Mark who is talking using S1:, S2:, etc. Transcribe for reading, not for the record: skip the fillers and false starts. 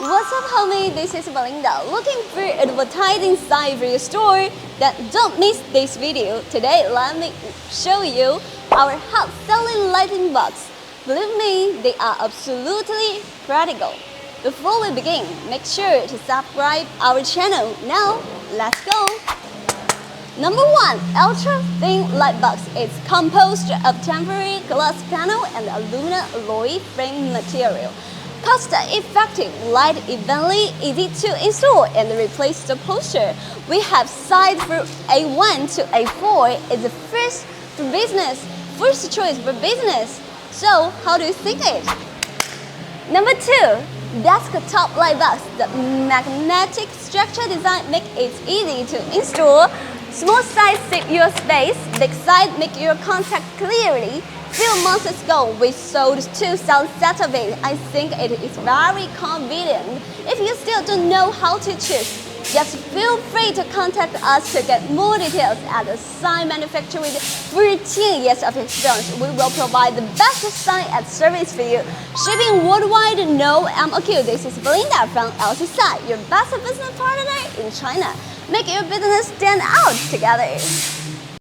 S1: What's up, homie? This is Belinda. Looking for advertising site for your store? Then don't miss this video. Today, let me show you our hot selling lighting box. Believe me, they are absolutely practical. Before we begin, make sure to subscribe our channel. Now, let's go. Number 1, ultra thin light box. It's composed of temporary glass panel and aluminum alloy frame material. Cost-effective, light evenly, easy to install and replace the poster. We have size from A1 to A4. It's the first choice for business. So, how do you think it? Number 2, desktop light box. The magnetic structure design makes it easy to install. Small size save your space, big size make your contact clearly. Few months ago, we sold 2,000 sets of it. I think it is very convenient. If you still don't know how to choose, just feel free to contact us to get more details. At the sign manufacturer with 14 years of experience, we will provide the best sign and service for you. Shipping worldwide, no MOQ. This is Belinda from LCSIGN, your best business partner in China. Make your business stand out together.